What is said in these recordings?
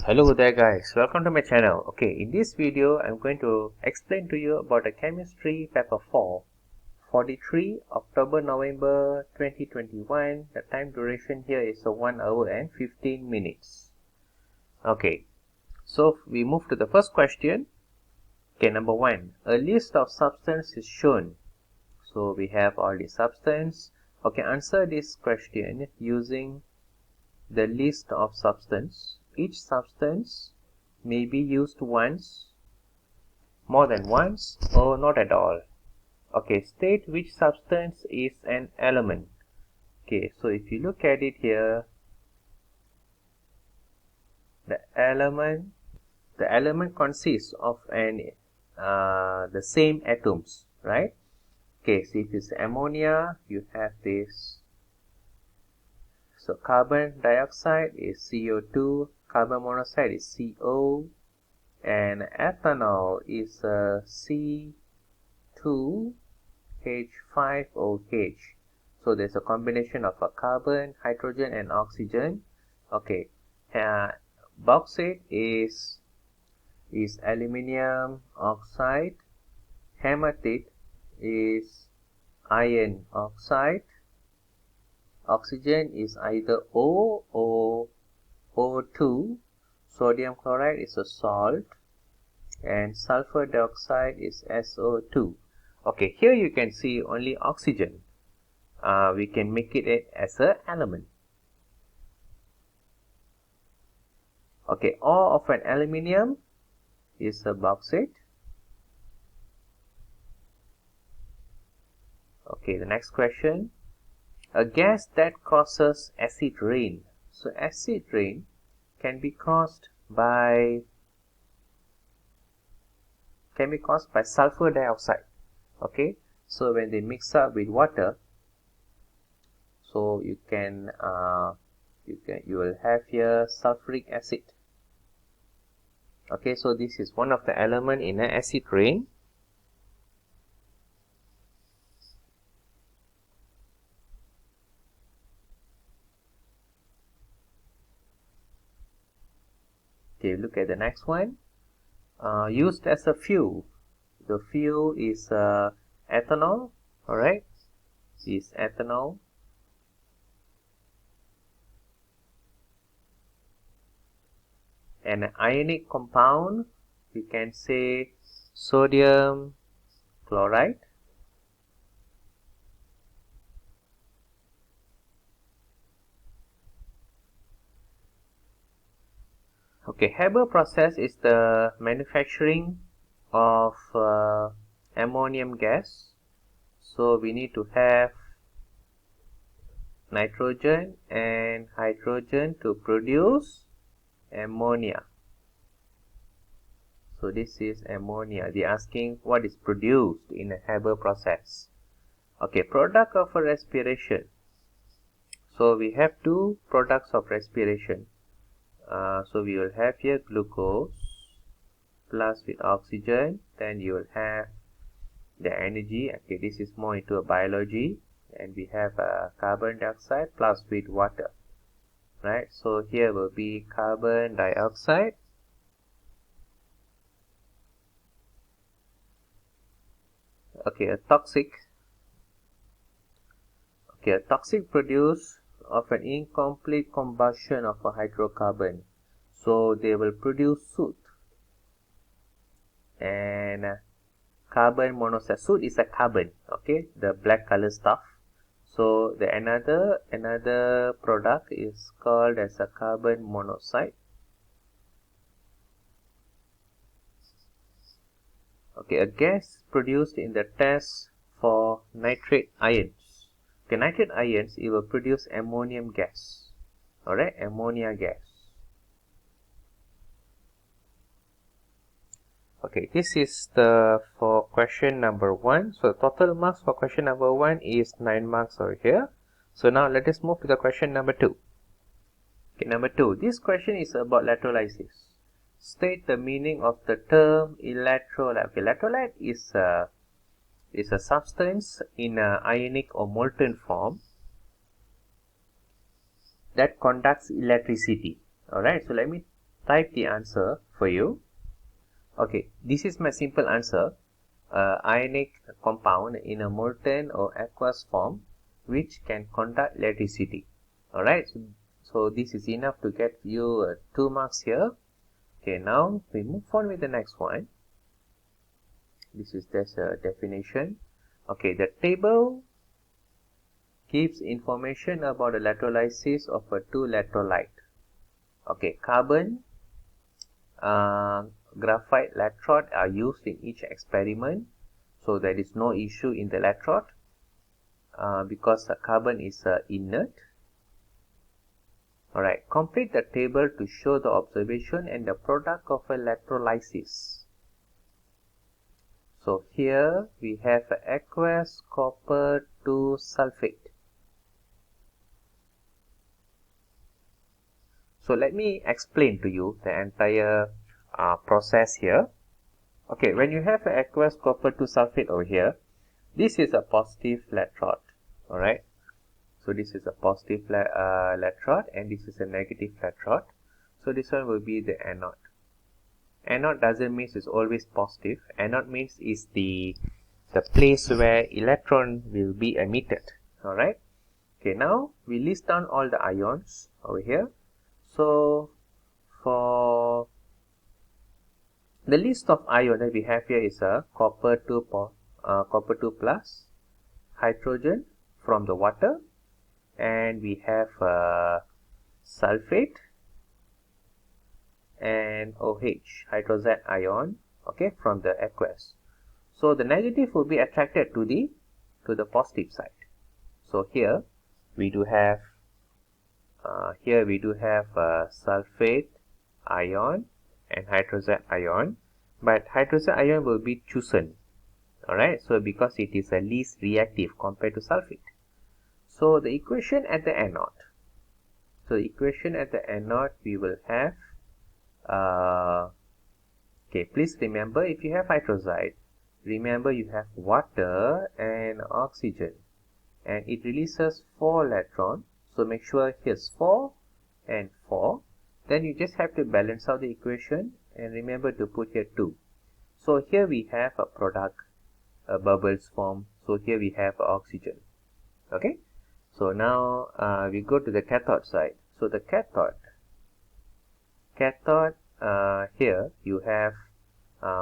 Hello there guys, welcome to my channel. Okay, in this video I'm going to explain to you about the chemistry paper 4, 43 October November 2021. The time duration here is 1 hour and 15 minutes. Okay, so we move to the first question. Okay, number 1, a list of substance is shown. So we have all the substance. Okay, answer this question using the list of substance. Each substance may be used once, more than once, or not at all. Okay, state which substance is an element. Okay, so if you look at it here, the element consists of the same atoms, right? Okay, so if it's ammonia, you have this. So carbon dioxide is CO2, carbon monoxide is CO, and ethanol is C2H5OH. So there's a combination of a carbon, hydrogen, and oxygen. Okay, bauxite is aluminium oxide. Hematite is iron oxide. Oxygen is either O or O2. Sodium chloride is a salt, and sulfur dioxide is SO2. Okay, here you can see only oxygen. We can make it as an element. Okay, ore of an aluminium is a bauxite. Okay, the next question. A gas that causes acid rain. So acid rain can be caused by sulfur dioxide. Okay, so when they mix up with water, so you will have here sulfuric acid. Okay, so this is one of the element in an acid rain. Okay, look at the next one. Used as a fuel. The fuel is ethanol. Alright, is ethanol. And an ionic compound, we can say sodium chloride. Okay, Haber process is the manufacturing of ammonium gas. So we need to have nitrogen and hydrogen to produce ammonia. So this is ammonia. They are asking what is produced in a Haber process. Okay, product of a respiration. So we have two products of respiration. So we will have here glucose plus with oxygen, then you will have the energy. Okay, this is more into a biology, and we have carbon dioxide plus with water, right? So here will be carbon dioxide. Okay, a toxic produce of an incomplete combustion of a hydrocarbon. So they will produce soot and carbon monoxide. Soot is a carbon, okay, the black color stuff. So the another product is called as a carbon monoxide. Okay, a gas produced in the test for nitrate ions. Okay, nitrate ions, it will produce ammonium gas. Alright, ammonia gas. Okay, this is for question number 1. So total marks for question number 1 is 9 marks over here. So now let us move to the question number 2. Okay, number 2. This question is about electrolysis. State the meaning of the term electrolyte. Okay, electrolyte is a substance in an ionic or molten form that conducts electricity. Alright, so let me type the answer for you. Okay, this is my simple answer. Ionic compound in a molten or aqueous form which can conduct electricity. Alright, so this is enough to get you 2 marks here. Okay, now we move on with the next one. This is just a definition. Okay, the table gives information about the electrolysis of a 2 electrolyte. Okay, carbon, graphite electrode are used in each experiment, so there is no issue in the electrode because the carbon is inert. Alright, complete the table to show the observation and the product of electrolysis. So here we have aqueous copper 2 sulfate. So let me explain to you the entire process here. Okay, when you have aqueous copper 2 sulfate over here, this is a positive electrode. Alright, so this is a positive electrode and this is a negative electrode. So this one will be the anode. Anode doesn't mean it's always positive. Anode means is the place where electron will be emitted. Alright, okay, now we list down all the ions over here. So for the list of ion that we have here is a copper 2 plus, hydrogen from the water, and we have sulfate and OH, hydrogen ion, okay, from the aqueous. So the negative will be attracted to the positive side. So here we do have sulfate ion and hydrogen ion, but hydrogen ion will be chosen. Alright, so because it is the least reactive compared to sulfate. So the equation at the anode. So the equation at the anode we will have okay, please remember, if you have hydroxide, remember you have water and oxygen, and it releases 4 electrons. So make sure here's 4 and 4. Then you just have to balance out the equation and remember to put here 2. So here we have a product, bubbles form. So here we have oxygen. Okay. So now we go to the cathode side. So the cathode here you have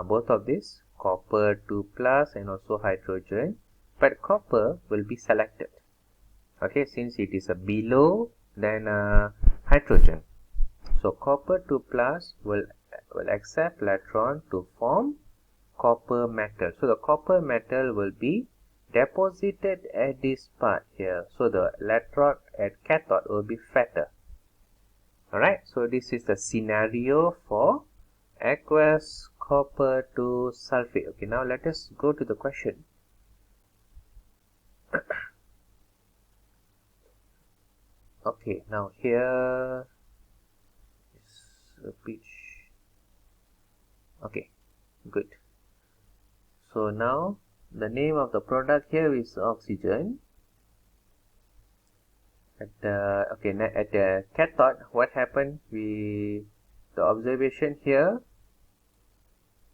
both of these, copper 2 plus and also hydrogen, but copper will be selected. Okay, since it is a below than hydrogen. So copper 2 plus will accept electron to form copper metal. So the copper metal will be deposited at this part here. So the electrode at cathode will be fatter. Alright, so this is the scenario for aqueous copper 2 sulfate. Okay, now let us go to the question. Okay, now here is a pitch. Okay, good. So now the name of the product here is oxygen. At the cathode, what happened? The observation here,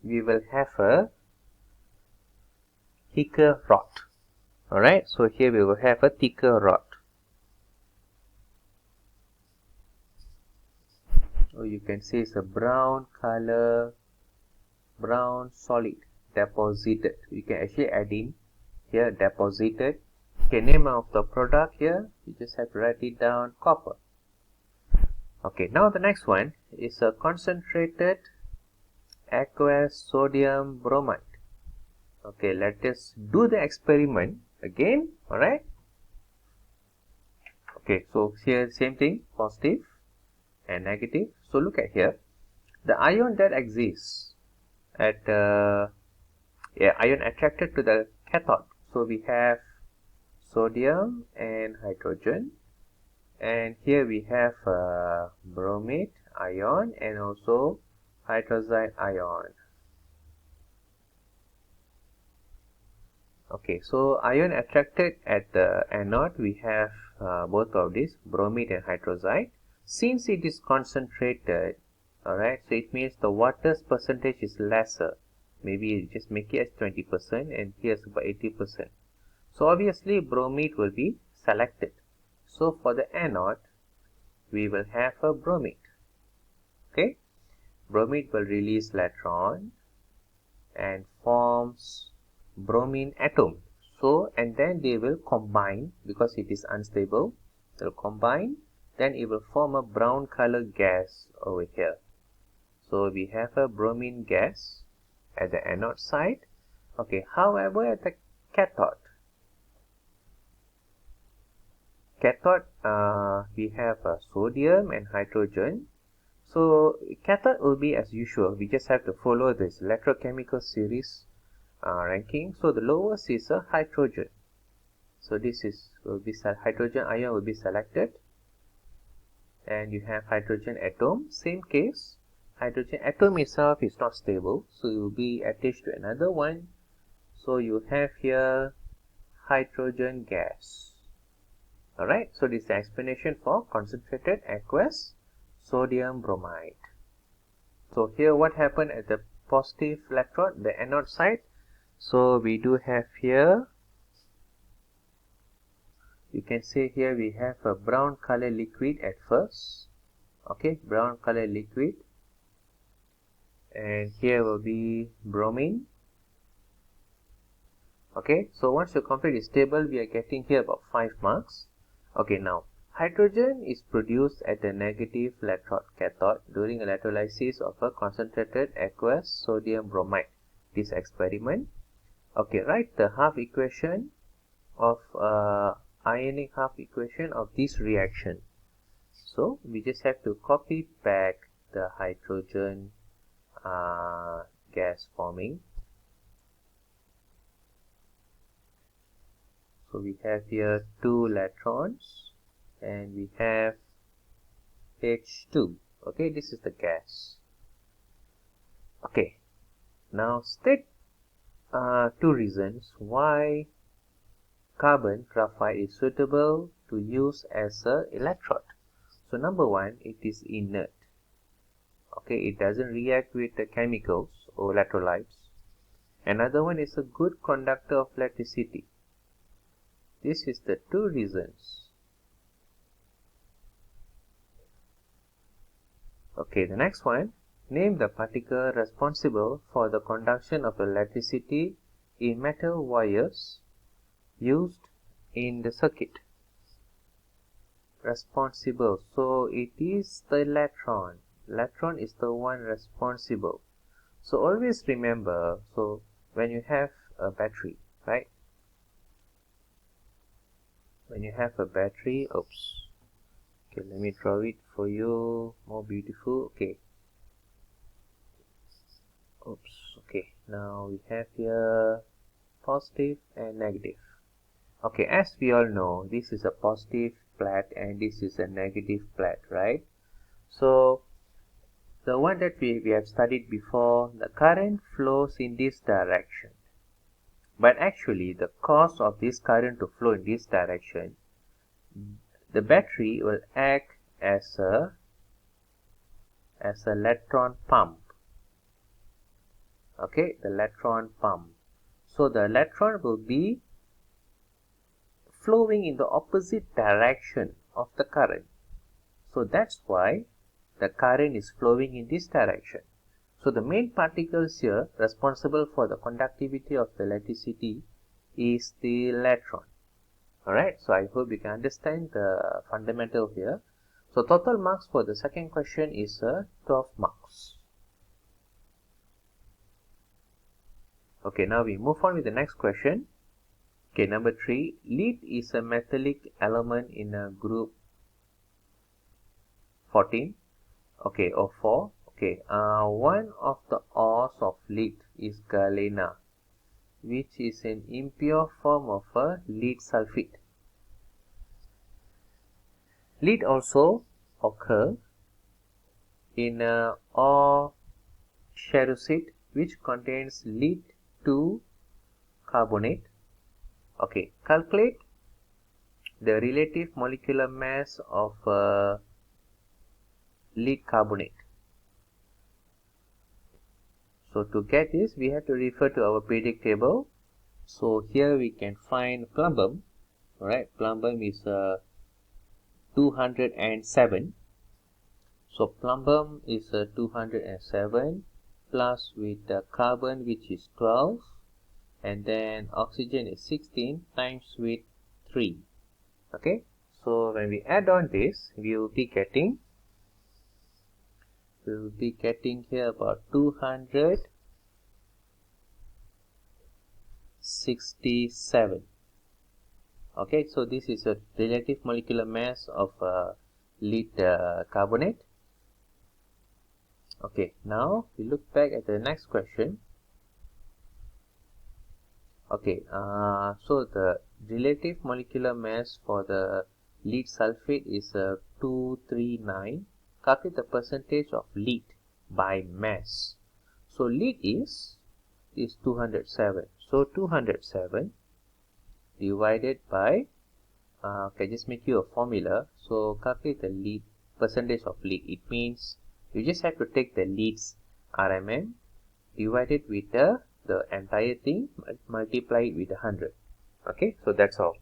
we will have a thicker rod. Alright, so here we will have a thicker rod. So you can see it's a brown color, brown solid, deposited. You can actually add in here, deposited. Okay, name of the product here, you just have to write it down, copper. Okay, now the next one is a concentrated aqueous sodium bromide. Okay, let us do the experiment again. Alright. Okay, so here same thing, positive and negative. So look at here, the ion that exists at ion attracted to the cathode. So we have sodium and hydrogen, and here we have bromide ion and also hydroxide ion. Okay, so ion attracted at the anode, we have both of these, bromide and hydroxide. Since it is concentrated, Alright, so it means the water's percentage is lesser. Maybe you just make it as 20% and here's about 80%. So obviously bromide will be selected. So for the anode, we will have a bromide. Okay, bromide will release electron and forms bromine atom. So, and then they will combine because it is unstable. They will combine, then it will form a brown color gas over here. So we have a bromine gas at the anode side. Okay, however, at the cathode, we have sodium and hydrogen. So cathode will be as usual. We just have to follow this electrochemical series ranking. So the lowest is a hydrogen. So this is hydrogen ion will be selected, and you have hydrogen atom. Same case, hydrogen atom itself is not stable, so it will be attached to another one. So you have here hydrogen gas. Alright, so this is the explanation for concentrated aqueous sodium bromide. So here what happened at the positive electrode, the anode side. So we do have here, you can see here we have a brown color liquid at first. Okay, brown color liquid, and here will be bromine. Okay, so once your complete is stable, we are getting here about 5 marks. Okay, now hydrogen is produced at the negative electrode cathode during electrolysis of a concentrated aqueous sodium bromide. This experiment. Okay, write the half equation of ionic half equation of this reaction. So we just have to copy back the hydrogen gas forming. So we have here 2 electrons and we have H2. Okay, this is the gas. Okay, now state 2 reasons why carbon graphite is suitable to use as an electrode. So number 1, it is inert. Okay, it doesn't react with the chemicals or electrolytes. Another one is a good conductor of electricity. This is the 2 reasons. Okay, the next one, name the particle responsible for the conduction of electricity in metal wires used in the circuit. Responsible, so it is the electron. Electron is the one responsible. So always remember, so when you have a battery, right? When you have a battery, oops. Okay, let me draw it for you more beautiful. Okay. Oops. Okay, now we have here positive and negative. Okay, as we all know, this is a positive plate and this is a negative plate, right? So the one that we have studied before, the current flows in this direction. But actually, the cause of this current to flow in this direction, the battery will act as a electron pump. Okay, the electron pump. So the electron will be flowing in the opposite direction of the current. So that's why the current is flowing in this direction. So the main particles here responsible for the conductivity of the electricity is the electron. Alright, so I hope you can understand the fundamental here. So total marks for the second question is 12 marks. Okay, now we move on with the next question. Okay, number 3, lead is a metallic element in a group 14. Okay, or 4. Okay, one of the ores of lead is galena, which is an impure form of a lead sulfate. Lead also occur in ore charosite, which contains lead 2 carbonate. Okay, calculate the relative molecular mass of lead carbonate. So to get this, we have to refer to our periodic table. So here we can find plumbum. Alright, plumbum is 207. So plumbum is 207 plus with carbon, which is 12, and then oxygen is 16 times with 3. Okay, so when we add on this, we will be getting here about 267. Okay, so this is a relative molecular mass of lead carbonate. Okay, now we look back at the next question. Okay, so the relative molecular mass for the lead sulfate is 239. Calculate the percentage of lead by mass. So lead is 207. So 207 divided by, okay, just make you a formula. So calculate the lead percentage of lead. It means you just have to take the leads RMM divided with the entire thing, multiply it with 100. Okay, so that's all.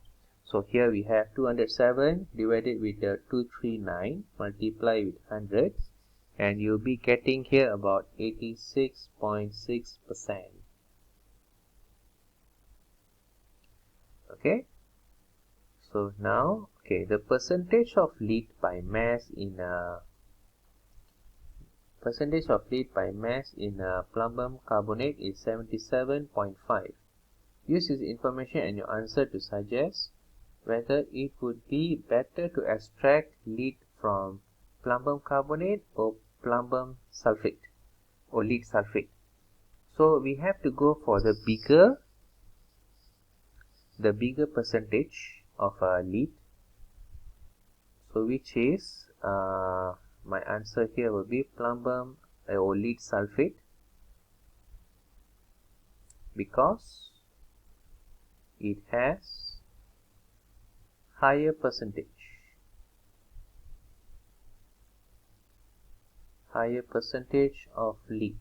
So here we have 207 divided with 239 multiply with 100, and you'll be getting here about 86.6%. Okay, so now, okay, the percentage of lead by mass in plumbum carbonate is 77.5. Use this information and your answer to suggest whether it would be better to extract lead from plumbum carbonate or plumbum sulfate or lead sulfate. So we have to go for the bigger percentage of lead. So which is my answer here will be plumbum or lead sulfate, because it has higher percentage of lead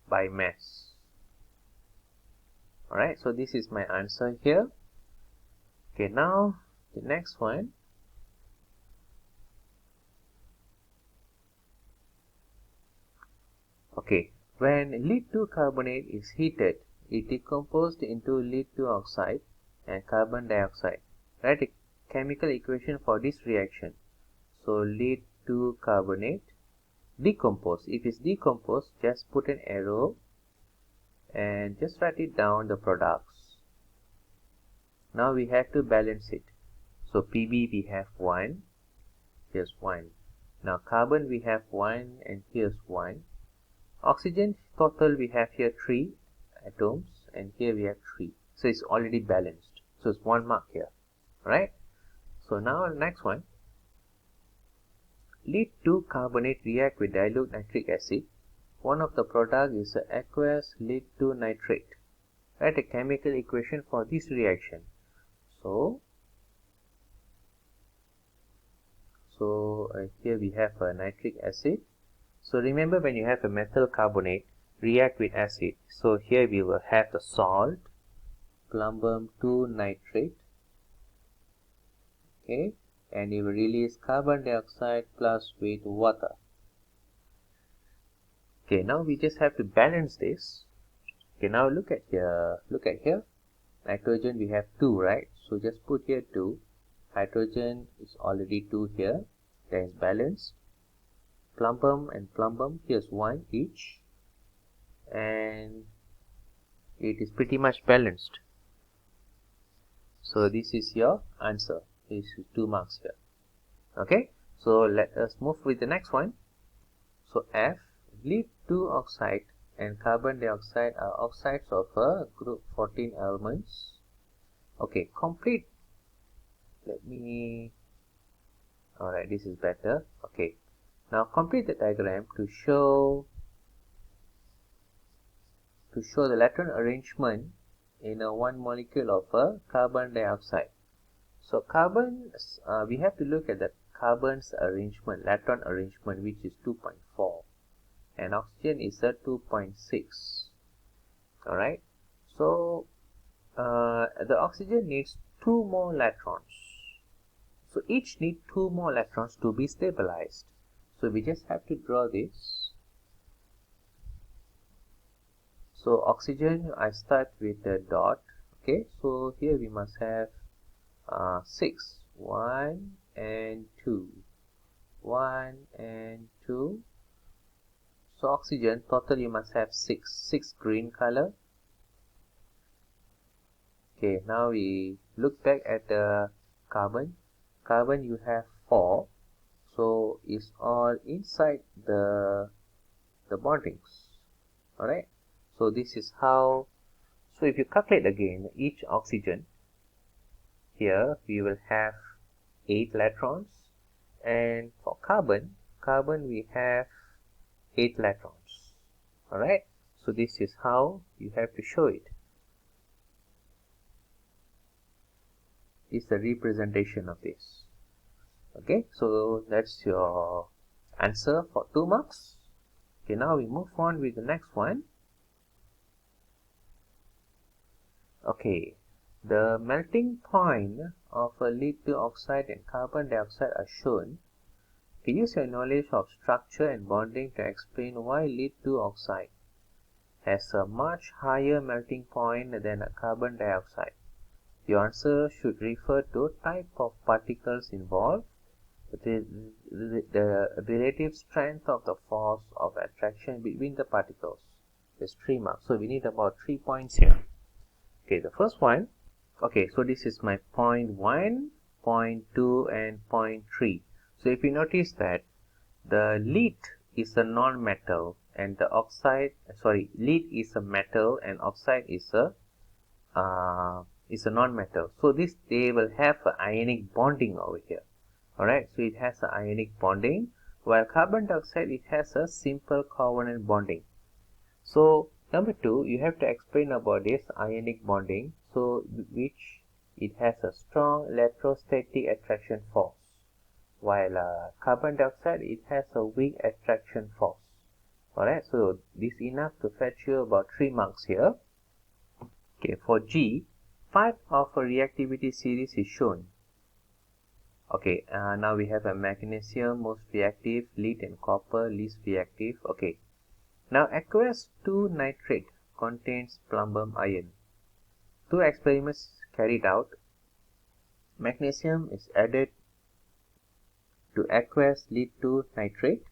by mass. Alright, so this is my answer here. Okay, now the next one. Okay, when lead 2 carbonate is heated, it decomposes into lead 2 oxide and carbon dioxide. Write a chemical equation for this reaction. So lead 2 carbonate decompose. If it's decomposed, just put an arrow and just write it down, the products. Now we have to balance it. So Pb we have 1, here's 1. Now carbon we have 1 and here's 1. Oxygen total we have here 3 atoms and here we have 3. So it's already balanced. So it's 1 mark here. Right? So now next one. Lead 2 carbonate react with dilute nitric acid. One of the products is aqueous lead 2 nitrate. Write a chemical equation for this reaction. So here we have nitric acid. So remember, when you have a methyl carbonate react with acid, so here we will have the salt, plumbum 2 nitrate, okay, and it will release carbon dioxide plus with water. Okay, now we just have to balance this. Okay, now look at here, nitrogen we have 2, right? So just put here 2. Hydrogen is already 2 here, that is balanced. Plumbum and plumbum, here's 1 each, and it is pretty much balanced. So this is your answer. This is 2 marks here. Okay, so let us move with the next one. So F, lead 2 oxide and carbon dioxide are oxides of a group 14 elements. Okay, complete. Alright, this is better. Okay, now complete the diagram to show the electron arrangement in a one molecule of a carbon dioxide. So carbon, we have to look at the carbon's arrangement, electron arrangement, which is 2.4. and oxygen is a 2.6. All right, so the oxygen needs 2 more electrons. So each need 2 more electrons to be stabilized. So we just have to draw this. So oxygen, I start with a dot. Okay, so here we must have 6, 1 and 2, 1 and 2. So oxygen total you must have 6 green color. Okay, now we look back at the carbon. Carbon you have 4, so it's all inside the bondings. All right, so this is how. So if you calculate again each oxygen, here we will have 8 electrons, and for carbon we have 8 electrons. All right, so this is how you have to show it. Is the representation of this. Okay, so that's your answer for 2 marks. Okay, now we move on with the next one. Okay, the melting point of a lead-2 oxide and carbon dioxide are shown. Okay, use your knowledge of structure and bonding to explain why lead-2 oxide has a much higher melting point than a carbon dioxide. Your answer should refer to type of particles involved, the relative strength of the force of attraction between the particles. There's 3 marks, so we need about 3 points here. Okay, the first one. Okay, so this is my point 1, point 2 and point 3. So if you notice that the lead is a non-metal and the lead is a metal and oxide is a non-metal. So they will have an ionic bonding over here. Alright, so it has an ionic bonding, while carbon dioxide it has a simple covalent bonding. So number 2, you have to explain about this ionic bonding. So which it has a strong electrostatic attraction force, while carbon dioxide it has a weak attraction force. Alright, so this is enough to fetch you about 3 marks here. Okay, for G, 5 of a reactivity series is shown. Okay, now we have a magnesium most reactive, lead and copper least reactive. Okay, now aqueous 2 nitrate contains plumbum ion. 2 experiments carried out. Magnesium is added to aqueous lead 2 nitrate,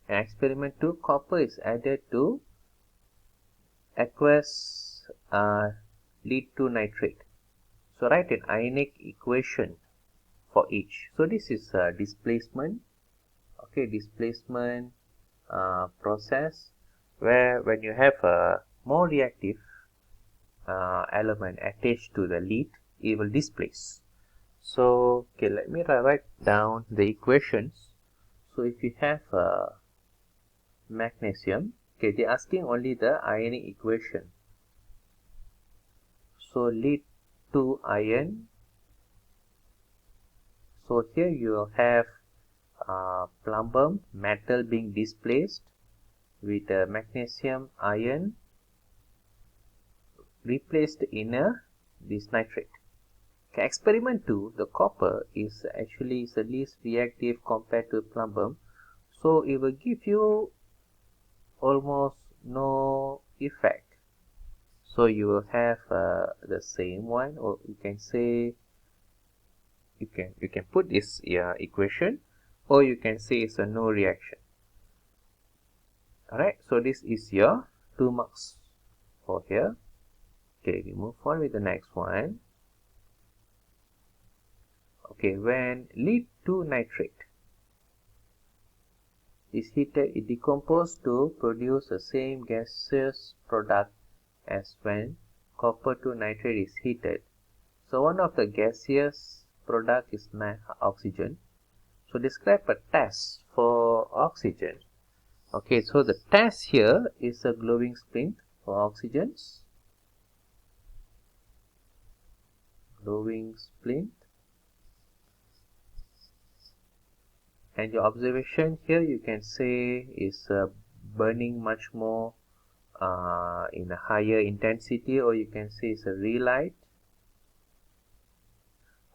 and experiment 2, copper is added to aqueous lead 2 nitrate. So write an ionic equation for each. So this is displacement. Okay, displacement process, where when you have a more reactive element attached to the lead, it will displace. So okay, let me write down the equations. So if you have magnesium, okay, they're asking only the ionic equation. So lead 2 ion. So here you have plumbum metal being displaced with a magnesium ion replaced in this nitrate. Okay, experiment 2, the copper is actually the least reactive compared to plumbum, so it will give you almost no effect. So you will have the same one, or you can say you can put this equation, or you can say it's a no reaction. Alright, so this is your 2 marks for here. Okay, we move on with the next one. Okay, when lead 2 nitrate is heated, it decomposes to produce the same gaseous product as when copper 2 nitrate is heated. So one of the gaseous product is oxygen. So describe a test for oxygen. Okay, so the test here is a glowing splint for oxygens. Glowing splint. And your observation here you can say is a burning much more in a higher intensity, or you can say it's a relight.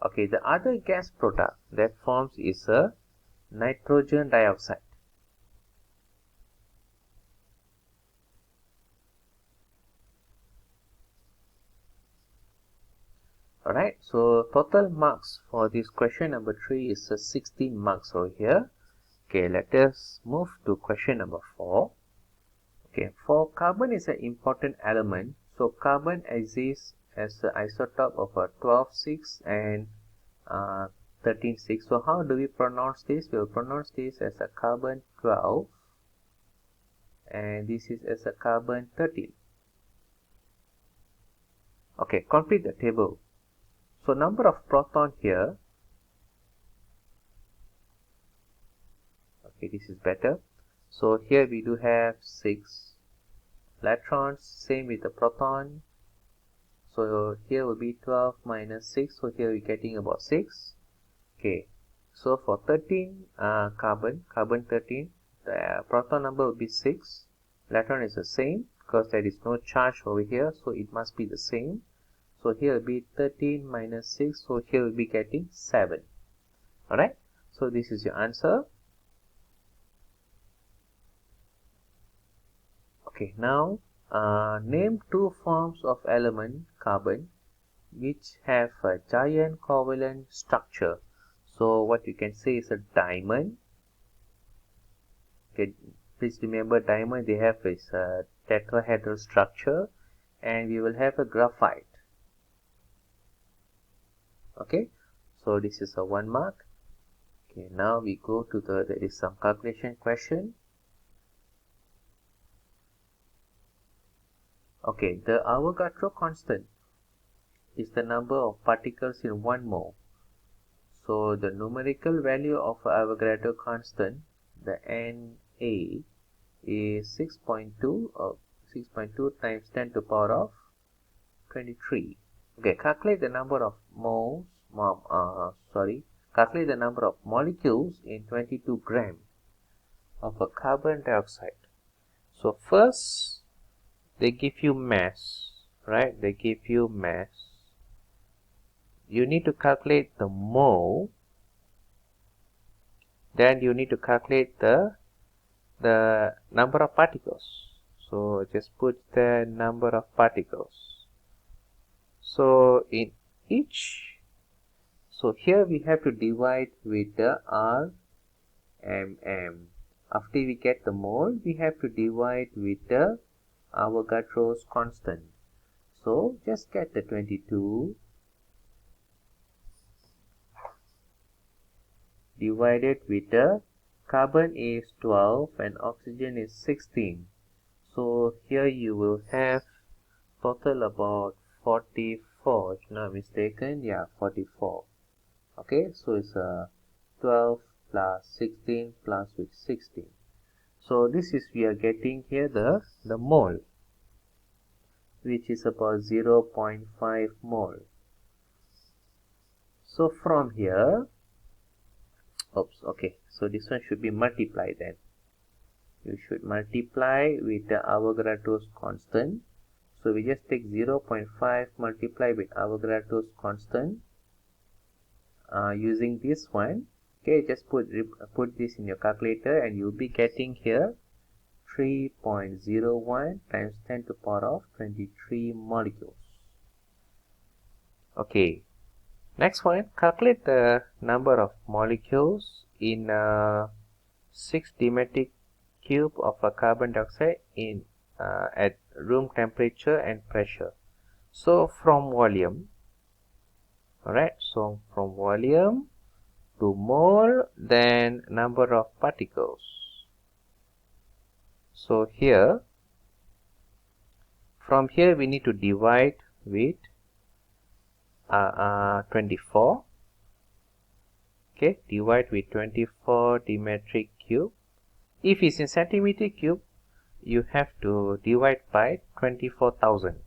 Okay, the other gas product that forms is a nitrogen dioxide. Alright, so total marks for this question number 3 is 16 marks over here. Okay, let us move to question number 4. Okay, for carbon is an important element. So carbon exists as an isotope of a 12,6 and 13,6. So how do we pronounce this? We will pronounce this as a carbon 12 and this is as a carbon 13. Okay, complete the table. So number of proton here. Okay, this is better. So here we do have 6 electrons, same with the proton. So here will be 12 minus 6, so here we're getting about 6. Okay, so for 13 carbon 13, the proton number will be 6. Electron is the same because there is no charge over here, so it must be the same. So here will be 13 minus 6, so here we'll be getting 7. Alright, so this is your answer. Okay, now name 2 forms of element carbon which have a giant covalent structure. So what you can say is a diamond. Okay, please remember diamond, they have this tetrahedral structure, and we will have a graphite. Okay, so this is a 1 mark. Okay, now we go to there is some calculation question. Okay, the Avogadro constant is the number of particles in 1 mole. So the numerical value of Avogadro constant, the Na, is 6.2 or 6.2 times 10 to the power of 23. Okay, calculate the number of moles. Calculate the number of molecules in 22 grams of a carbon dioxide. So first, they give you mass, right? They give you mass. You need to calculate the mole. Then you need to calculate the number of particles. So just put the number of particles. So in each, so here we have to divide with the RMM. After we get the mole, we have to divide with the Avogadro's constant. So just get the 22 divided with the carbon is 12 and oxygen is 16. So here you will have total about 44, if not mistaken. Yeah, 44. Okay, so it's 12 plus 16 plus with 16. So this is, we are getting here the mole, which is about 0.5 mole. So from here, okay, so this one should be multiplied then. You should multiply with the Avogadro's constant. So we just take 0.5 multiply with Avogadro's constant using this one. Okay, just put this in your calculator and you'll be getting here 3.01 times 10 to the power of 23 molecules. Okay, next one, calculate the number of molecules in 6 dimetric cube of a carbon dioxide in at room temperature and pressure. So from volume, alright, so from volume to mole, then number of particles. So here, from here we need to divide with 24. Okay, divide with 24 dimetric cube. If it's in centimeter cube, you have to divide by 24,000.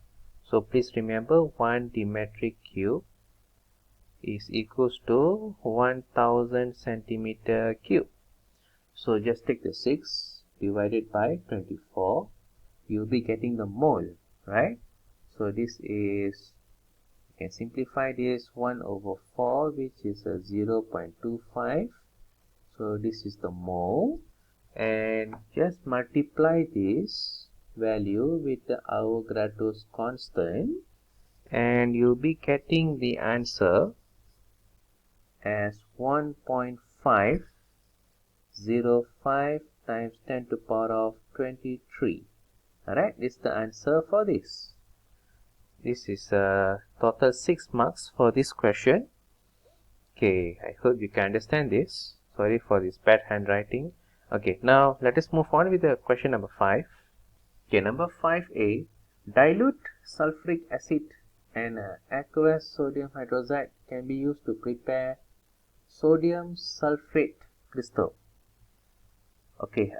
So please remember 1 dimetric cube is equals to 1000 centimeter cube. So just take the 6 divided by 24, you'll be getting the mole, right? So this is, you can simplify this 1 over 4, which is a 0.25. So this is the mole, and just multiply this value with the Avogadro's constant, and you'll be getting the answer as 1.505 times 10 to the power of 23. Alright, this is the answer for this. This is total 6 marks for this question. Okay, I hope you can understand this. Sorry for this bad handwriting. Okay, now let us move on with the question number 5. Okay, number 5a. Dilute sulfuric acid and aqueous sodium hydroxide can be used to prepare sodium sulfate crystal. Okay,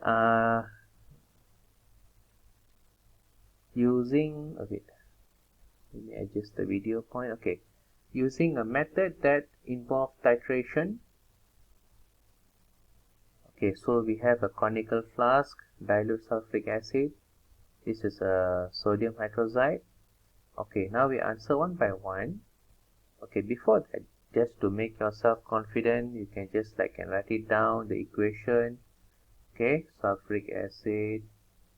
using, okay, let me adjust the video point. Okay, using a method that involves titration. Okay, so we have a conical flask, dilute sulfuric acid. This is a sodium hydroxide. Okay, now we answer one by one. Okay, before that, just to make yourself confident, you can just write it down, the equation. Okay, sulfuric acid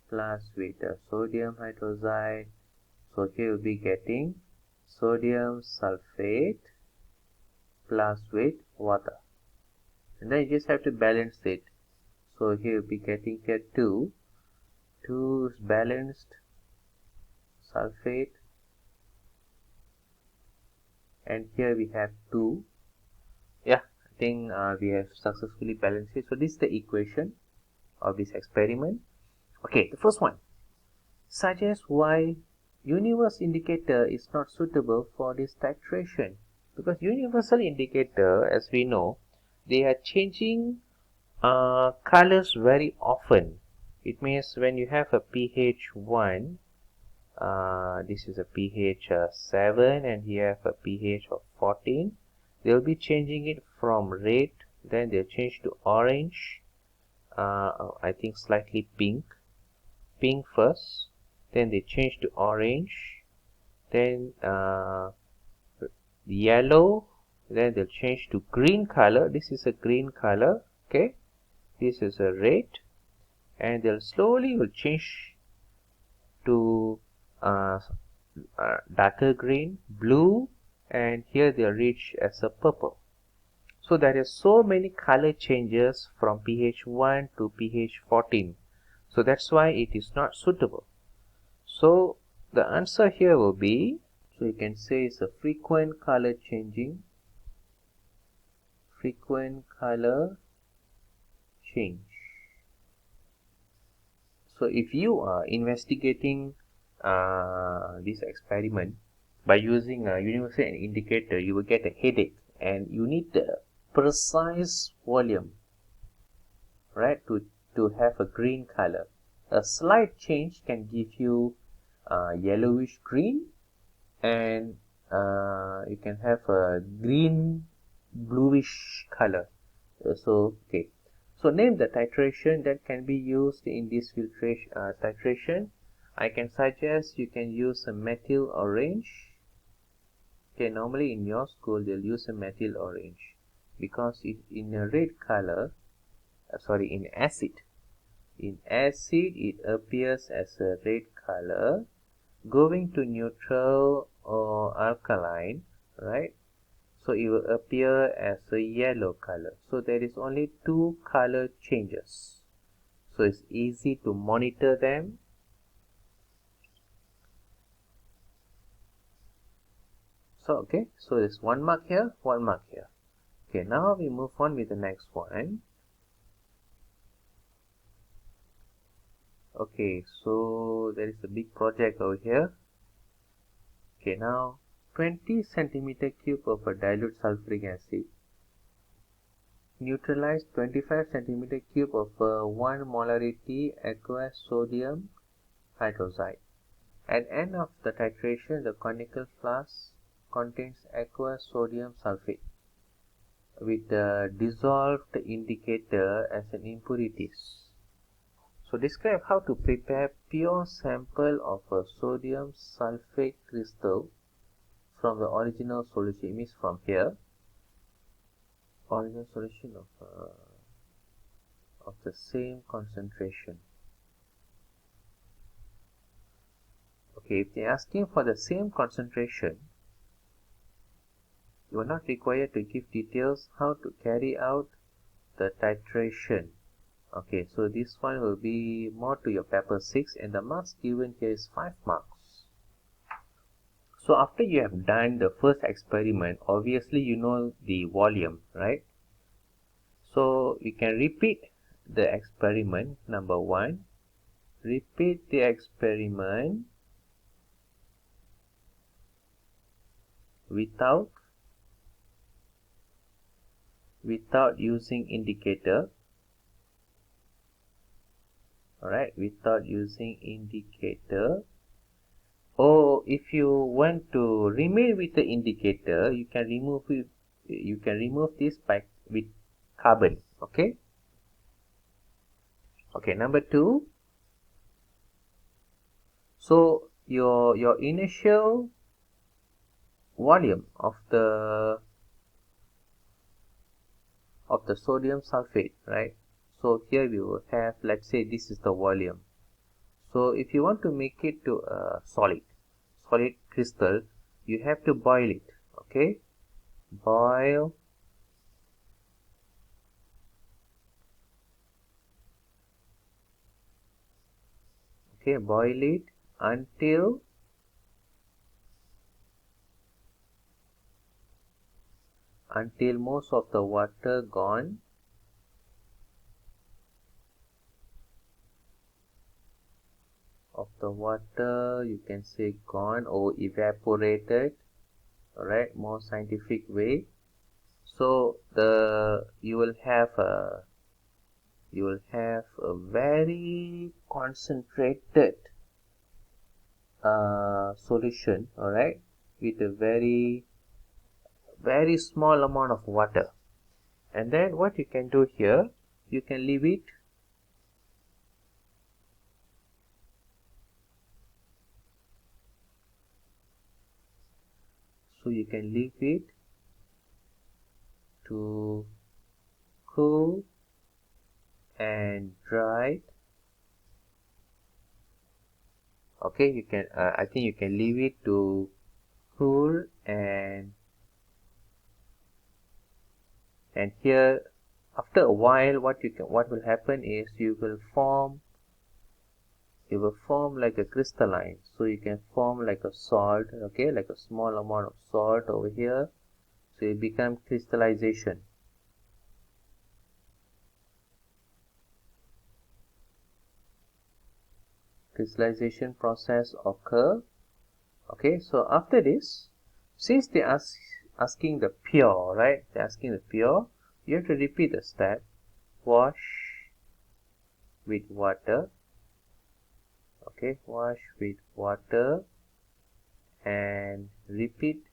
plus with the sodium hydroxide. So here you'll be getting sodium sulfate plus with water. And then you just have to balance it. So here you'll be getting here 2 is balanced sulfate, and here we have 2. Yeah, I think we have successfully balanced it. So this is the equation of this experiment. Okay, the first one. Suggest why universal indicator is not suitable for this titration. Because universal indicator, as we know, they are changing colors very often. It means when you have a pH 1, this is a pH 7, and here have a pH of 14. They'll be changing it from red, then they'll change to orange, I think slightly pink first, then they change to orange, then yellow, then they'll change to green color. This is a green color. Okay, this is a red, and they'll slowly will change to darker green, blue, and here they'll reach as a purple. So there is so many color changes from pH 1 to pH 14. So that's why it is not suitable. So the answer here will be, so you can say it's a frequent color changing, frequent color change. So if you are investigating this experiment by using a universal indicator, you will get a headache, and you need the precise volume, right, to have a green color. A slight change can give you yellowish green, and you can have a green bluish color. So okay, so name the titration that can be used in this filtration titration. I can suggest you can use a methyl orange. Okay, normally in your school they'll use a methyl orange, because in a red color, in acid it appears as a red color. Going to neutral or alkaline, right? So it will appear as a yellow color. So there is only 2 color changes. So it's easy to monitor them. So okay, so there's 1 mark here, 1 mark here. Okay, now we move on with the next one. Okay, so there is a big project over here. Okay, now 20 centimeter cube of a dilute sulfuric acid neutralize 25 centimeter cube of 1 molarity aqueous sodium hydroxide. At end of the titration, the conical flask contains aqueous sodium sulfate with the dissolved indicator as an impurities. So So describe how to prepare pure sample of a sodium sulfate crystal from the original solution. It means from here, original solution of the same concentration. Okay, if they're asking for the same concentration, you are not required to give details how to carry out the titration. Okay, so this one will be more to your paper 6, and the marks given here is 5 marks. So after you have done the first experiment, obviously you know the volume, right? So you can repeat the experiment number 1. Repeat the experiment without using indicator. Alright, without using indicator. Or if you want to remain with the indicator, you can remove it. You can remove this by with carbon. Okay. Okay. Number 2. So your initial volume of the sodium sulfate, right? So here we will have, let's say this is the volume. So if you want to make it to a solid crystal, you have to boil it. Okay, boil it until most of the water gone. You can say gone or evaporated. Alright, more scientific way. So you will have a very concentrated solution, alright, with a very small amount of water. And then what you can do here, you can leave it to cool and dry. Okay, you can I think you can leave it to cool, and here after a while what will happen is you will form like a crystalline. So you can form like a salt, okay, like a small amount of salt over here. So it becomes crystallization. Crystallization process occur. Okay, so after this, since they are asking the pure, right? They're asking the pure, you have to repeat the step. Wash with water. Okay, wash with water and repeat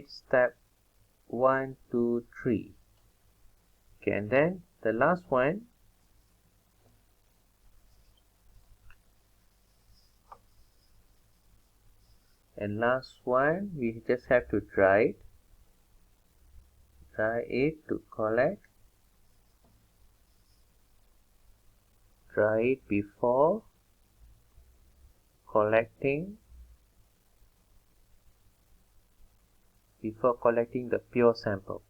step 1, 2, 3. Okay, and then the last one, we just have to dry it to collect. Dry it before collecting the pure sample.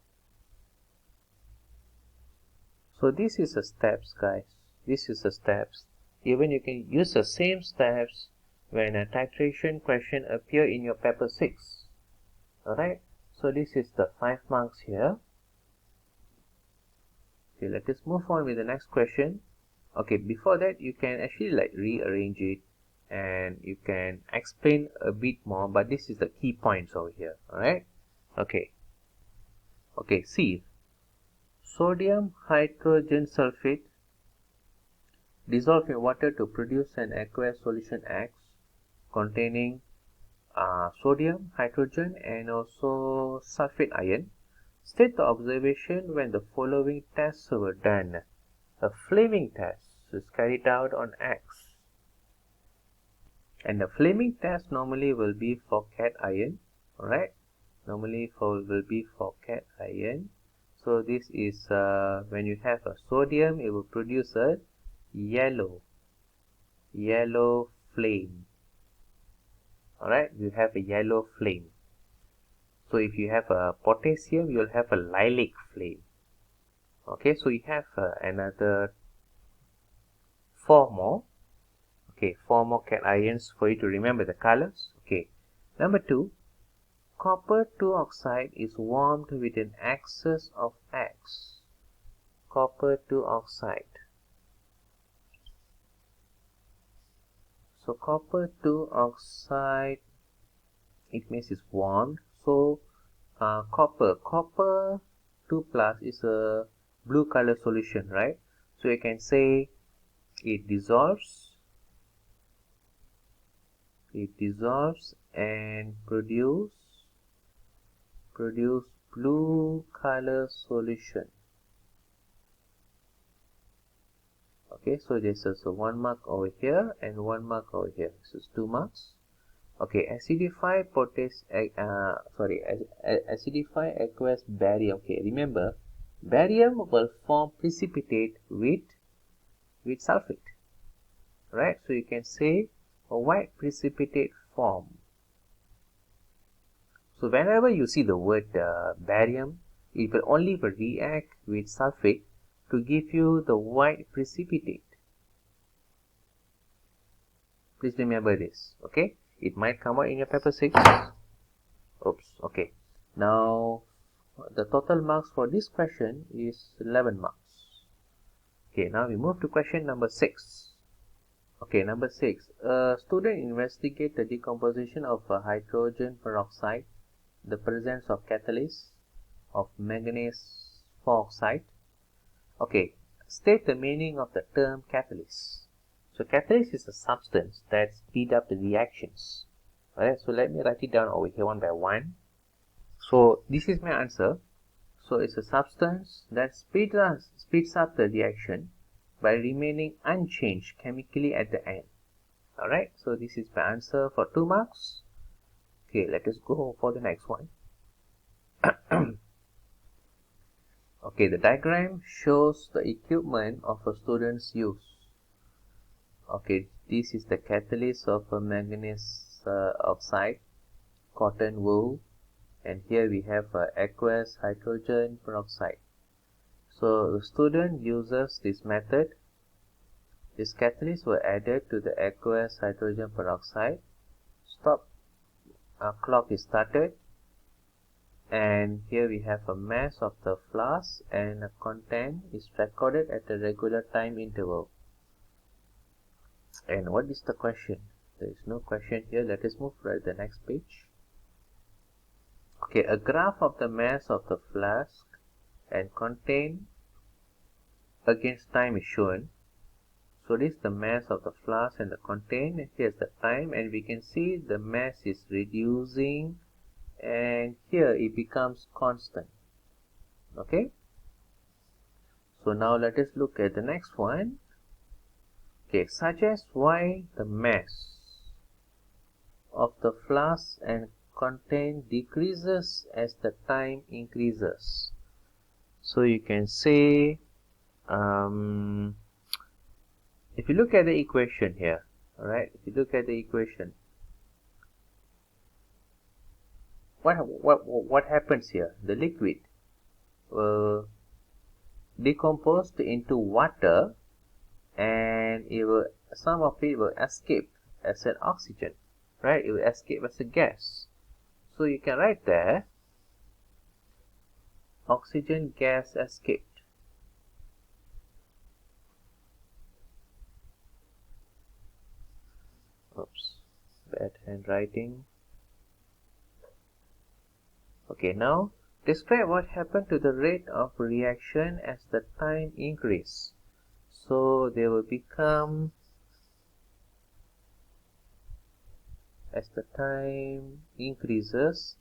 So this is the steps, guys. This is the steps. Even you can use the same steps when a titration question appear in your paper 6. Alright, so this is the 5 marks here. Okay, let us move on with the next question. Okay, before that you can actually like rearrange it and you can explain a bit more, but this is the key points over here. Alright, okay, see, sodium hydrogen sulfate dissolved in water to produce an aqueous solution X containing sodium, hydrogen and also sulfate ion. State the observation when the following tests were done. A flaming test is carried out on X. And the flaming test normally will be for cation, alright? Normally will be for cation. So this is when you have a sodium, it will produce a yellow flame. Alright, you have a yellow flame. So if you have a potassium, you'll have a lilac flame. Okay, so you have another 4 more. Okay, 4 more cations for you to remember the colors. Okay, number 2, copper 2 oxide is warmed with an excess of X. Copper 2 oxide. So copper 2 oxide, it means it's warmed. So copper 2 plus is a blue color solution, right? So you can say it dissolves and produce blue color solution. Okay, so this is a 1 mark over here and 1 mark over here. This is 2 marks. Okay, acidify acidify aqueous barium. Okay, remember, barium will form precipitate with sulfate, right? So you can say a white precipitate form. So whenever you see the word barium, it will only react with sulfate to give you the white precipitate. Please remember this, okay? It might come out in your paper 6. Oops, okay. Now, the total marks for this question is 11 marks. Okay, now we move to question number 6. Okay, number 6. A student investigates the decomposition of hydrogen peroxide, the presence of catalyst of manganese oxide. Okay, state the meaning of the term catalyst. So catalyst is a substance that speeds up the reactions. Alright, so let me write it down over here one by one. So this is my answer. So it's a substance that speeds up the reaction by remaining unchanged chemically at the end. Alright, so this is my answer for 2 marks. Okay, let us go for the next one. Okay, the diagram shows the equipment of a student's use. Okay, this is the catalyst of a manganese oxide, cotton wool, and here we have aqueous hydrogen peroxide. So the student uses this method. These catalysts were added to the aqueous hydrogen peroxide. Stop clock is started, and here we have a mass of the flask and a content is recorded at a regular time interval. And what is the question? There is no question here. Let us move to the next page. Okay, a graph of the mass of the flask and content against time is shown. So this is the mass of the flask and the content, and here's the time, and we can see the mass is reducing, and here it becomes constant. Okay, so now let us look at the next one. Okay, suggest why the mass of the flask and content decreases as the time increases. So you can say, if you look at the equation here, alright, if you look at the equation, what happens here? The liquid will decompose into water, and some of it will escape as an oxygen, right? It will escape as a gas. So you can write there, oxygen gas escaped. Oops, bad handwriting. Okay, now describe what happened to the rate of reaction as the time increase. So they will become, as the time increases,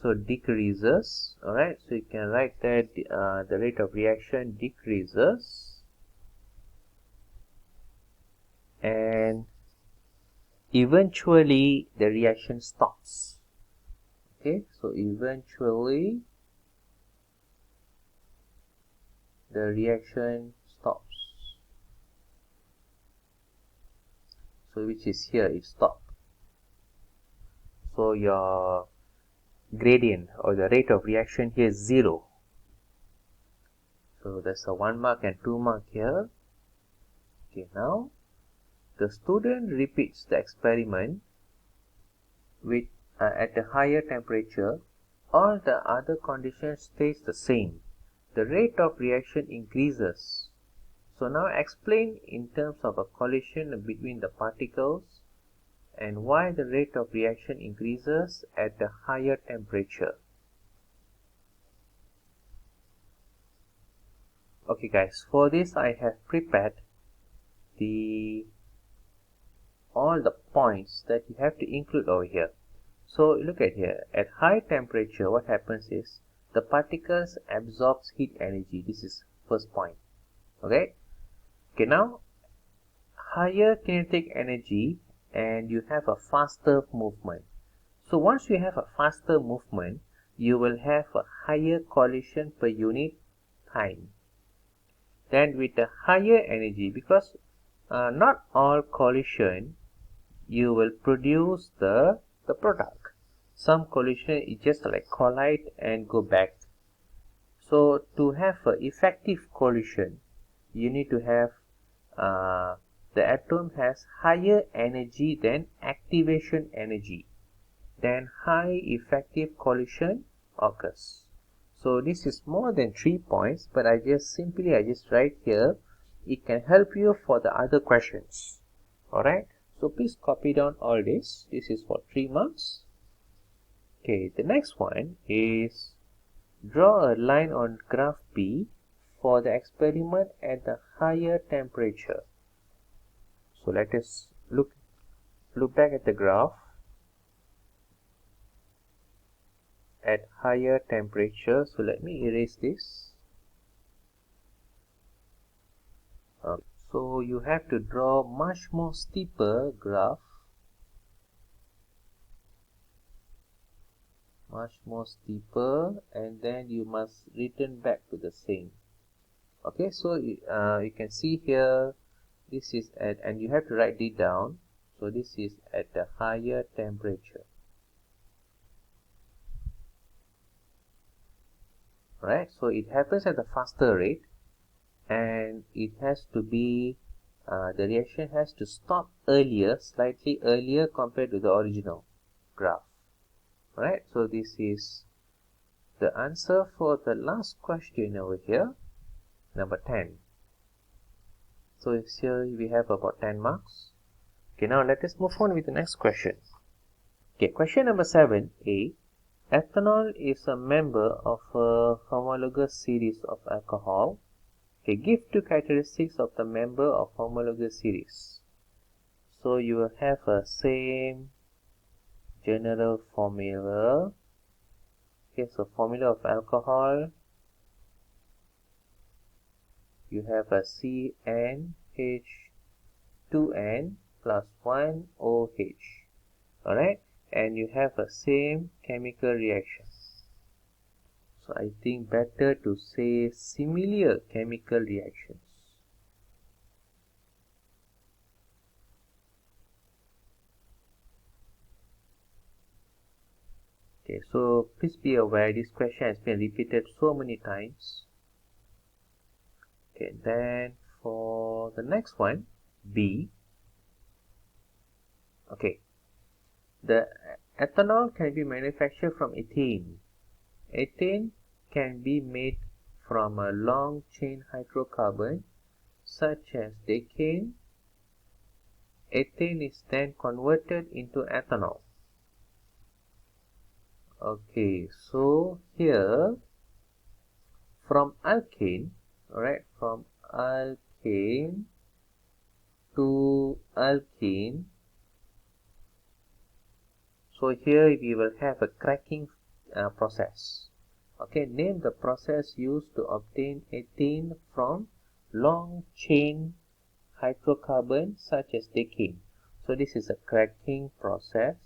so decreases. Alright, so you can write that the rate of reaction decreases and eventually the reaction stops. Okay, so eventually the reaction stops. So which is here, it stopped. So your gradient or the rate of reaction here is 0. So there's a 1 mark and 2 mark here. Okay, now the student repeats the experiment with at a higher temperature. All the other conditions stays the same. The rate of reaction increases. So now explain in terms of a collision between the particles and why the rate of reaction increases at a higher temperature. Okay guys, for this I have prepared all the points that you have to include over here. So look at here, at high temperature what happens is the particles absorbs heat energy. This is first point. Okay, now higher kinetic energy and you have a faster movement. So once you have a faster movement, you will have a higher collision per unit time. Then with the higher energy, because not all collision you will produce the product. Some collision is just like collide and go back. So to have an effective collision, you need to have the atom has higher energy than activation energy. Then high effective collision occurs. So this is more than 3 points, but I just write here. It can help you for the other questions. Alright, so please copy down all this. This is for 3 marks. Okay, the next one is draw a line on graph B for the experiment at the higher temperature. So let us look back at the graph at higher temperature. So let me erase this. So you have to draw much more steeper graph, and then you must return back to the same. Okay, so you can see here, this is at, and you have to write it down. So this is at the higher temperature. Right, so it happens at a faster rate, and it has to be the reaction has to stop earlier, slightly earlier compared to the original graph. Right, so this is the answer for the last question over here, number 10. So here we have about 10 marks. Okay, now let us move on with the next question. Okay, question number 7a. Ethanol is a member of a homologous series of alcohol. Okay, give 2 characteristics of the member of homologous series. So you will have a same general formula. Okay, so formula of alcohol, you have a CnH2n plus 1 OH. Alright, and you have a same chemical reaction. So I think better to say similar chemical reactions. Okay, so please be aware this question has been repeated so many times. Okay, then for the next one, B. Okay, the ethanol can be manufactured from ethane. Ethane can be made from a long chain hydrocarbon such as decane. Ethane is then converted into ethanol. Okay, so here from alkane, alright, from alkane to alkene. So here we will have a cracking process. Okay, name the process used to obtain ethane from long chain hydrocarbon such as decene. So this is a cracking process.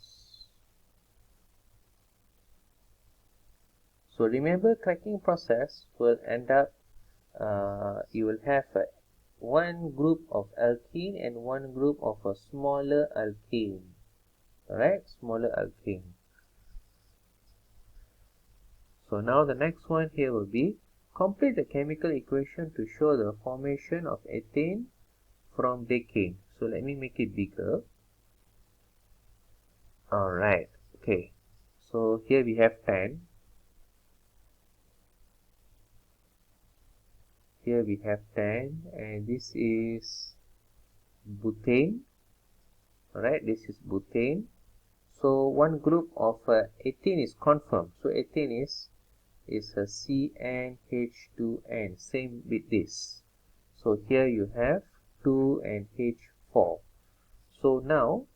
So remember, cracking process will end up, you will have one group of alkene and one group of a smaller alkene. Alright, smaller alkene. So now the next one here will be complete the chemical equation to show the formation of ethane from decene. So let me make it bigger. Alright, okay. So here we have 10. Here we have 10, and this is butane. Alright, this is butane. So one group of ethene is confirmed. So ethene is a CnH2n, same with this. So here you have 2 and H4. So now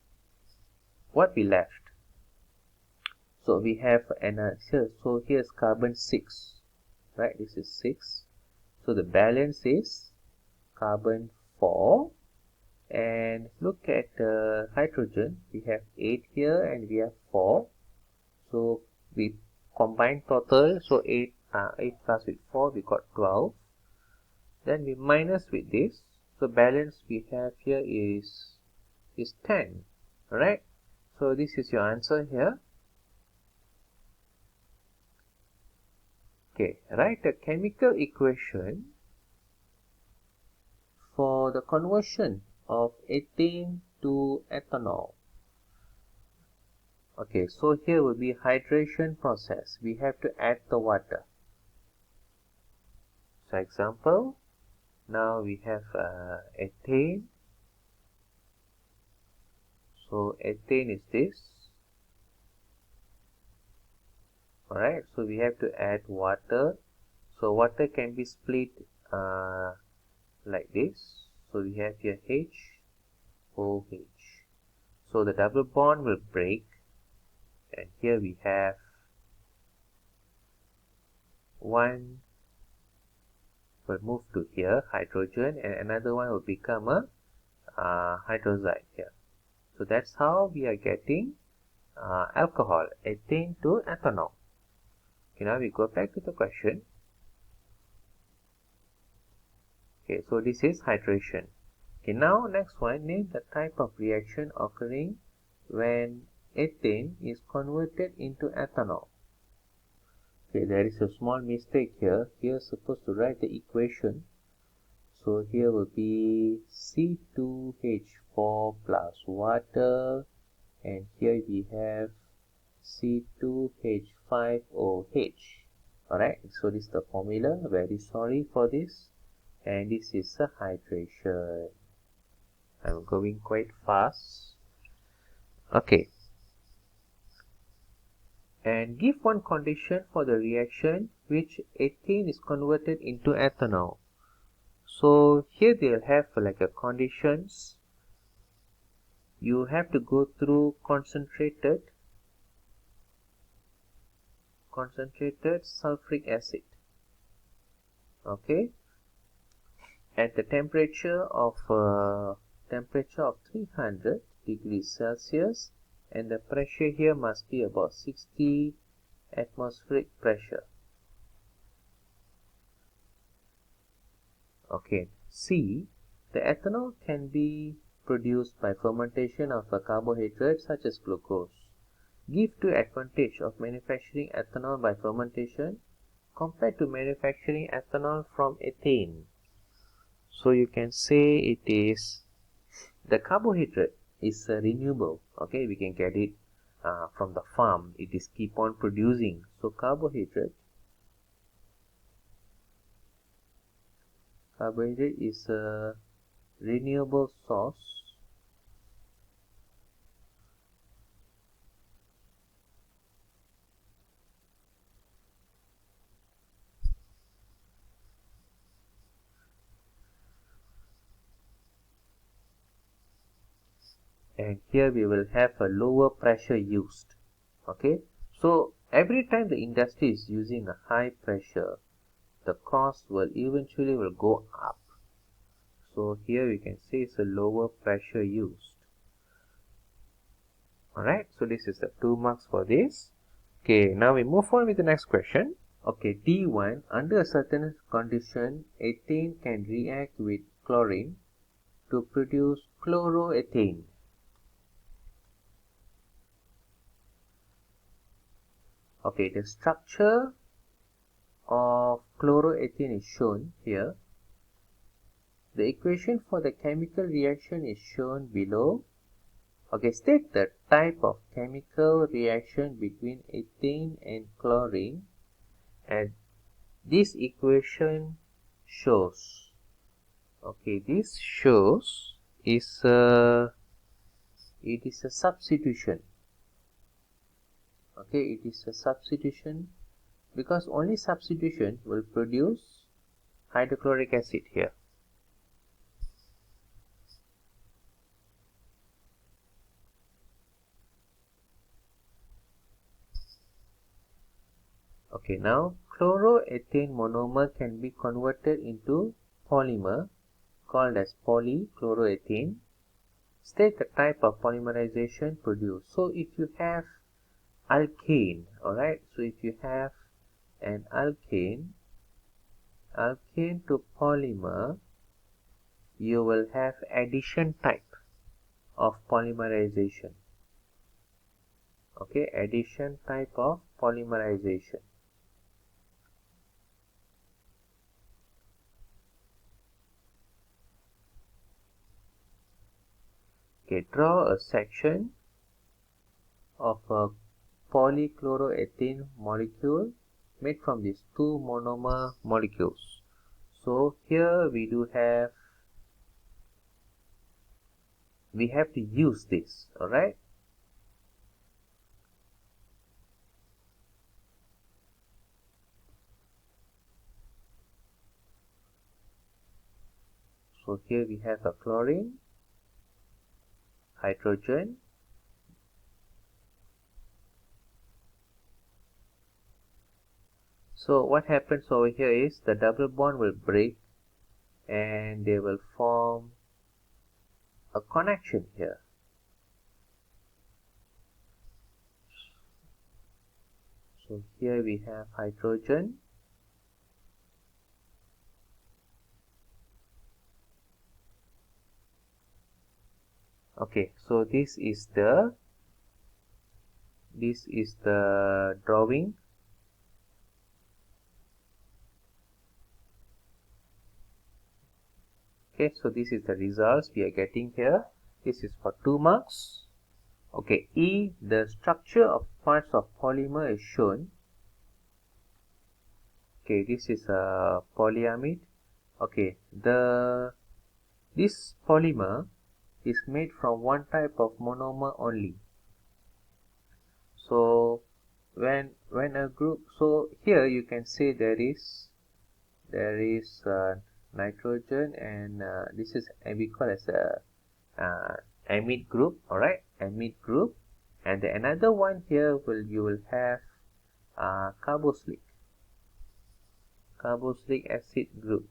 what we left? So we have so here's carbon 6, right? This is 6. So the balance is carbon 4. And look at hydrogen. We have 8 here and we have 4. So we combine total. So 8 plus with 4, we got 12. Then we minus with this. So balance we have here is 10. Alright. So this is your answer here. Okay, write a chemical equation for the conversion of ethane to ethanol. Okay, so here will be hydration process. We have to add the water. So example, now we have ethane. So ethane is this. Alright, so we have to add water. So water can be split like this. So we have here HOH. So the double bond will break, and here we have one will move to here, hydrogen, and another one will become a hydroxide here. So that's how we are getting alcohol, ethane to ethanol. Okay, now we go back to the question. Okay, so this is hydration. Okay, now next one, name the type of reaction occurring when ethane is converted into ethanol. Okay, there is a small mistake here. Here supposed to write the equation. So here will be C2H4 plus water, and here we have C2H5OH. Alright, so this is the formula. Very sorry for this. And this is a hydration. I'm going quite fast. Okay. And give one condition for the reaction which ethane is converted into ethanol. So here they'll have like a conditions. You have to go through concentrated sulfuric acid. Okay. At the temperature of 300 degrees Celsius, and the pressure here must be about 60 atmospheric pressure. Okay, C. The ethanol can be produced by fermentation of a carbohydrate such as glucose. Give two advantages of manufacturing ethanol by fermentation compared to manufacturing ethanol from ethane. So you can say it is the carbohydrate is renewable. Okay, we can get it from the farm. It is keep on producing. So carbohydrate is a renewable source and here we will have a lower pressure used. Okay, so every time the industry is using a high pressure, the cost will eventually go up. So here we can see it's a lower pressure used. Alright, so this is the 2 marks for this. Okay, now we move on with the next question. Okay, D1, under a certain condition, ethane can react with chlorine to produce chloroethane. Okay, the structure of chloroethane is shown here. The equation for the chemical reaction is shown below. Okay, state the type of chemical reaction between ethane and chlorine, and this equation shows. Okay, this shows it is a substitution. Okay, it is a substitution because only substitution will produce hydrochloric acid here. Okay, now chloroethane monomer can be converted into polymer called as polychloroethane. State the type of polymerization produced. So if you have alkane, alright, so if you have an alkane to polymer, you will have addition type of polymerization. Okay, addition type of polymerization. Okay, draw a section of a polychloroethane molecule made from these two monomer molecules. So here we have to use this, alright. So here we have a chlorine, hydrogen, so what happens over here is the double bond will break and they will form a connection here. So here we have hydrogen, okay, so this is the drawing. Okay, so this is the results we are getting here. This is for 2 marks. Okay, E, the structure of parts of polymer is shown. Okay, this is a polyamide. Okay, this polymer is made from one type of monomer only. So when a group, so here you can say there is nitrogen, and this is we call as a amide group, alright, amide group, and the another one here you will have carboxylic acid group,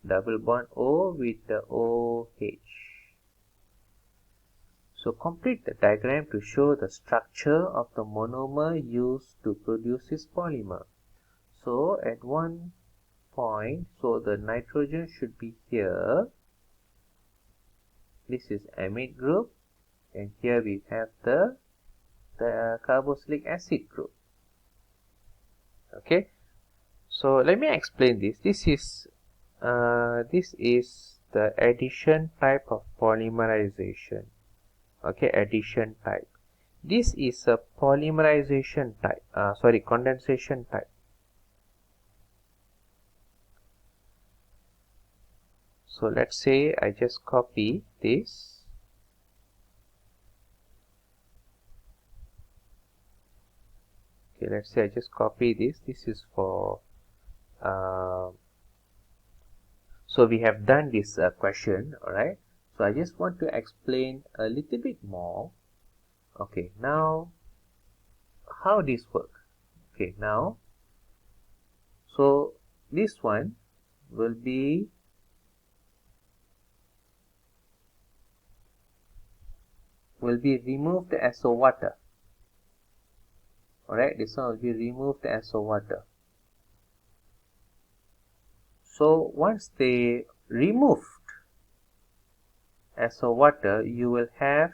double bond O with the OH. So complete the diagram to show the structure of the monomer used to produce this polymer. So at one point, so the nitrogen should be here. This is amide group, and here we have the carboxylic acid group. Okay, so let me explain this. This is the addition type of polymerization. Okay, addition type. This is a polymerization type, condensation type. So let's say I just copy this. Okay, let's say I just copy this. This is for so we have done this question, alright. So I just want to explain a little bit more. Okay, now how this work? Okay, now so this one will be will be removed as a water. Alright, this one will be removed as a water. So once they removed as a water, you will have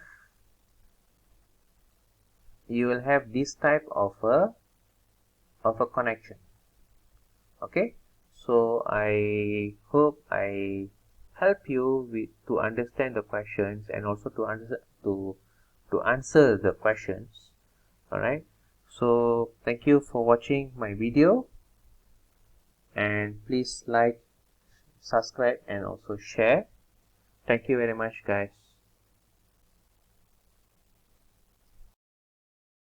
this type of a connection. Okay, so I hope I help you to understand the questions and also to answer the questions. Alright, so thank you for watching my video, and please like, subscribe and also share. Thank you very much, guys.